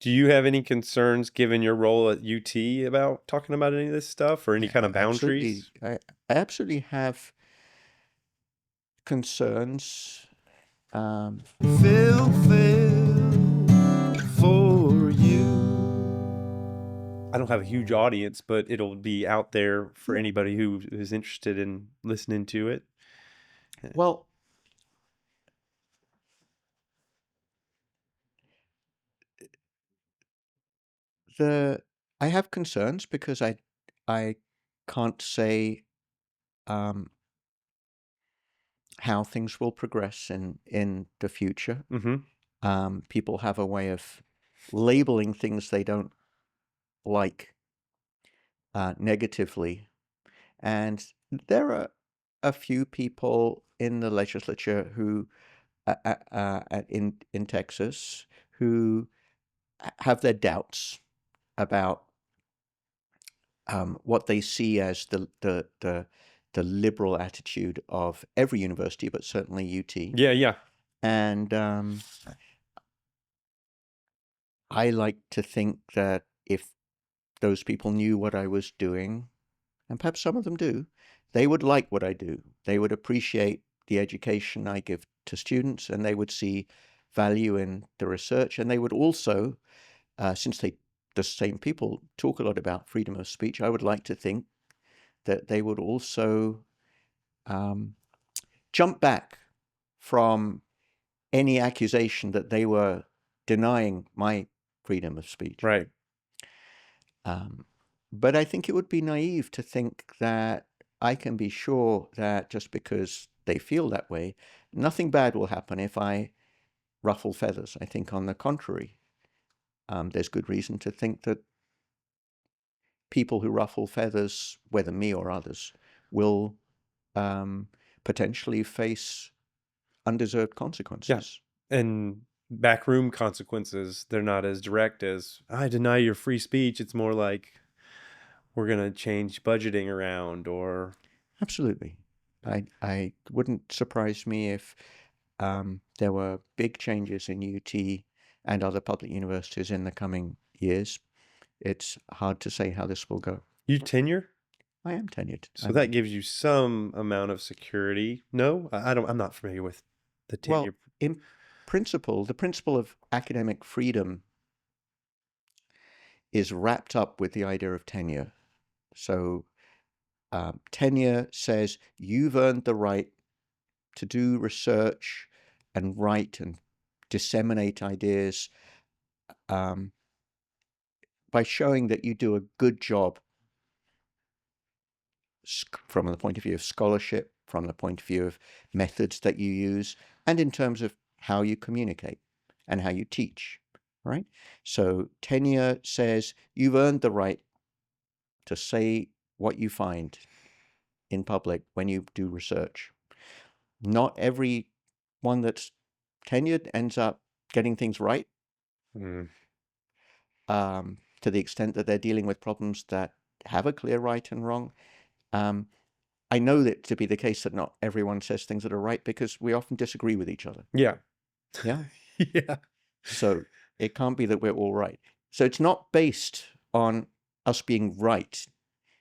Do you have any concerns, given your role at UT, about talking about any of this stuff or any Yeah, kind of absolutely. boundaries? I absolutely have concerns. Um, Fulfill for you. I don't have a huge audience, but it'll be out there for yeah. anybody who is interested in listening to it. Well, the I have concerns because I can't say um, how things will progress in the future. Mm-hmm. People have a way of labeling things they don't like negatively, and there are a few people in the legislature who in Texas who have their doubts about what they see as the liberal attitude of every university, but certainly UT. Yeah, yeah. And I like to think that if those people knew what I was doing, and perhaps some of them do, they would like what I do. They would appreciate the education I give to students, and they would see value in the research. And they would also, since the same people talk a lot about freedom of speech, I would like to think that they would also um, jump back from any accusation that they were denying my freedom of speech. Right. Um, but I think it would be naive to think that I can be sure that just because they feel that way, nothing bad will happen if I ruffle feathers. I think, on the contrary, there's good reason to think that people who ruffle feathers, whether me or others, will um, potentially face undeserved Yeah. consequences. And backroom consequences, they're not as direct as I deny your free speech. It's more like we're going to change budgeting around or Absolutely. I wouldn't surprise me if there were big changes in UT and other public universities in the coming years. It's hard to say how this will go. you tenure. I am tenured. So that gives you some amount of security. No, I don't, I'm not familiar with the tenure. Well, in principle, the principle of academic freedom is wrapped up with the idea of tenure. So, tenure says you've earned the right to do research and write and disseminate ideas um, by showing that you do a good job from the point of view of scholarship, from the point of view of methods that you use, and in terms of how you communicate and how you teach, right? So tenure says you've earned the right to say what you find in public when you do research. Not every one that's tenured ends up getting things right, Mm. to the extent that they're dealing with problems that have a clear right and wrong. Um, I know that to be the case that not everyone says things that are right because we often disagree with each other. Yeah. Yeah. Yeah. So it can't be that we're all right. So it's not based on us being right.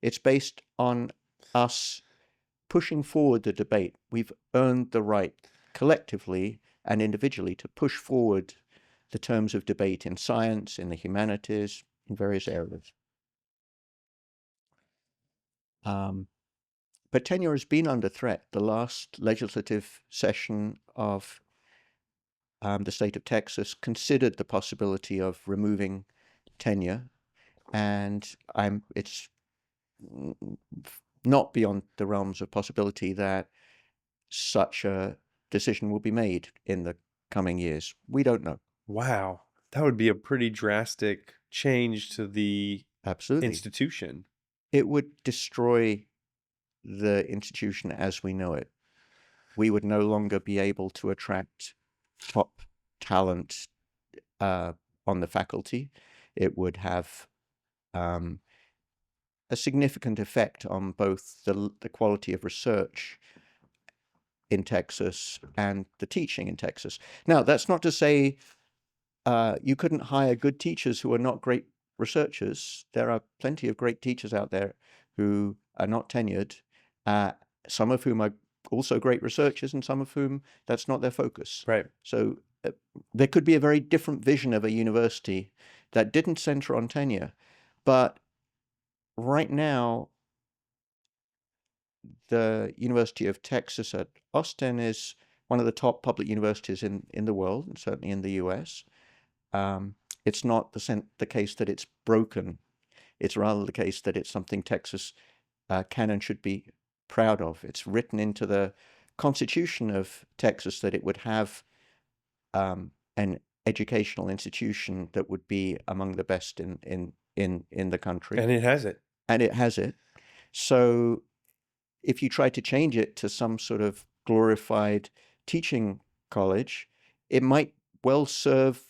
It's based on us pushing forward the debate. We've earned the right collectively and individually to push forward the terms of debate in science, in the humanities, in various areas. Um, but tenure has been under threat. The last legislative session of the state of Texas considered the possibility of removing tenure, and it's not beyond the realms of possibility that such a decision will be made in the coming years. We don't know. Wow. That would be a pretty drastic change to the Absolutely. institution. It would destroy the institution as we know it. We would no longer be able to attract top talent on the faculty. It would have um, a significant effect on both the quality of research in Texas and the teaching in Texas. Now, that's not to say You couldn't hire good teachers who are not great researchers. There are plenty of great teachers out there who are not tenured, uh, some of whom are also great researchers, and some of whom that's not their focus. Right. So there could be a very different vision of a university that didn't center on tenure. But right now, the University of Texas at Austin is one of the top public universities in the world, and certainly in the US. It's not the case that it's broken. It's rather the case that it's something Texas can and should be proud of. It's written into the Constitution of Texas that it would have an educational institution that would be among the best in the country, And it has it. and it has it. So if you try to change it to some sort of glorified teaching college, it might well serve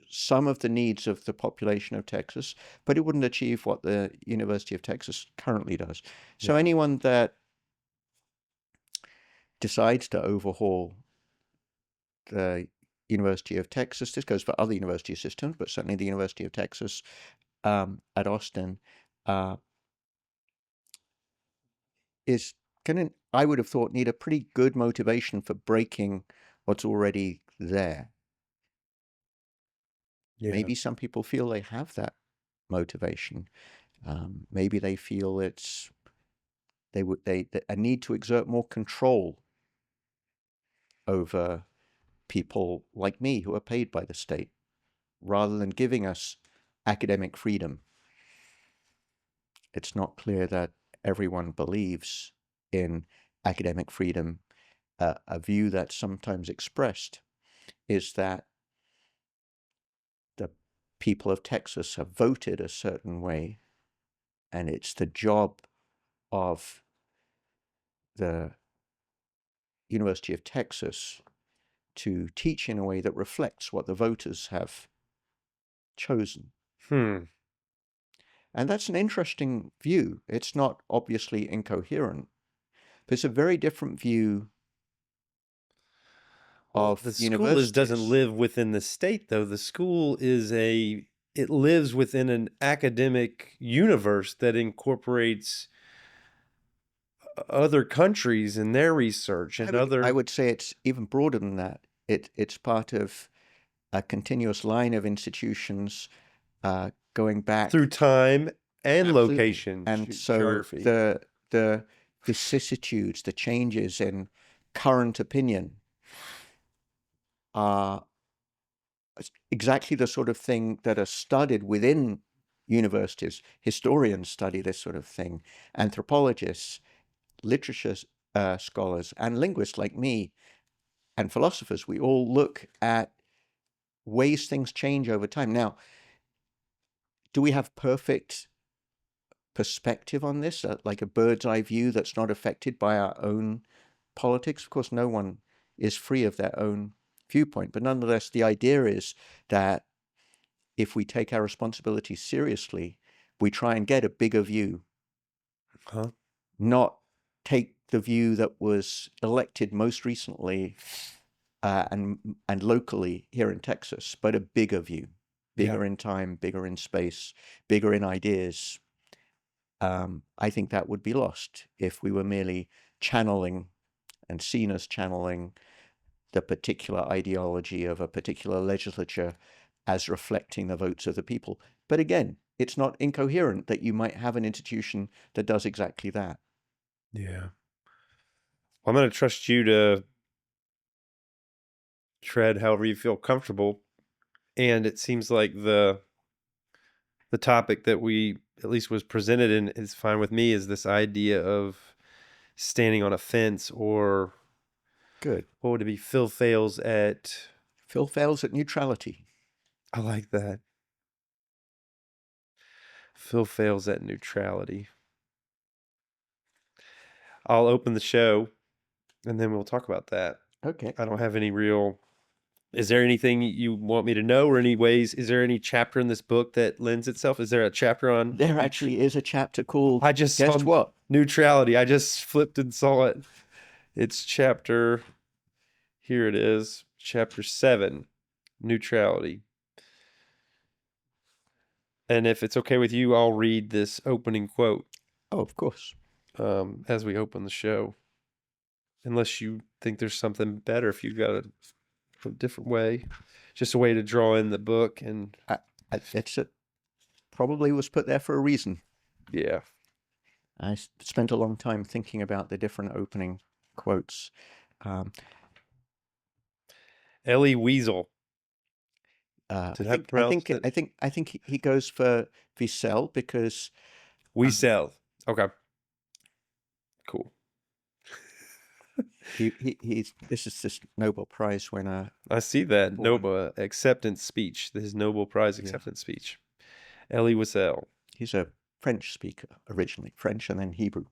some of the needs of the population of Texas, but it wouldn't achieve what the University of Texas currently does. So Yeah. anyone that decides to overhaul the University of Texas, this goes for other university systems, but certainly the University of Texas at Austin, uh, is going to, I would have thought, need a pretty good motivation for breaking what's already there. Yeah. Maybe some people feel they have that motivation. Maybe they feel it's they a need to exert more control over people like me who are paid by the state, rather than giving us academic freedom. It's not clear that everyone believes in academic freedom. A view that's sometimes expressed is that the people of Texas have voted a certain way, and it's the job of the University of Texas to teach in a way that reflects what the voters have chosen. Hmm. And that's an interesting view. It's not obviously incoherent, but it's a very different view Well, the of school doesn't universities. live within the state, though. The school it lives within an academic universe that incorporates other countries and their research and I other would say it's even broader than that. It's part of a continuous line of institutions going through back. time and Absolutely. location, And so geography. the vicissitudes, the changes in current opinion are exactly the sort of thing that are studied within universities. Historians study this sort of thing. Anthropologists, literature scholars, and linguists like me, and philosophers, we all look at ways things change over time. Now, do we have perfect perspective on this, like a bird's eye view that's not affected by our own politics? Of course, no one is free of their own viewpoint, but nonetheless, the idea is that if we take our responsibilities seriously, we try and get a bigger view, Huh? not take the view that was elected most recently and locally here in Texas, but a bigger view, Yeah. bigger in time, bigger in space, bigger in ideas. I think that would be lost if we were merely channeling and seen as channeling the particular ideology of a particular legislature as reflecting the votes of the people. But again, it's not incoherent that you might have an institution that does exactly that. Yeah. Well, I'm going to trust you to tread however you feel comfortable. And it seems like the topic that we at least was presented and is fine with me is this idea of standing on a fence, or Good. what would it be? Phil Fails at, Phails at neutrality. I like that. Phil Fails at neutrality. I'll open the show and then we'll talk about that. Okay. I don't have any real. Is there anything you want me to know, or any ways? Is there any chapter in this book that lends itself? Is there a chapter on? There actually is a chapter called I just saw Guess What? neutrality. I just flipped and saw it. It's chapter. Here it is. chapter 7, Neutrality. And if it's okay with you, I'll read this opening quote Oh, of course. as we open the show. Unless you think there's something better, if you've got a different way, just a way to draw in the book. And It's probably was put there for a reason. yeah, I spent a long time thinking about the different opening quotes. Um, Ellie Weasel. I Did I think I pronounce think it? I think he goes for Phails because Weasel. Okay, cool. he's this is this Nobel Prize winner I see that born. Nobel acceptance speech, his Nobel Prize Yeah, acceptance speech. Ellie Wiesel. he's a French speaker originally, French and then Hebrew.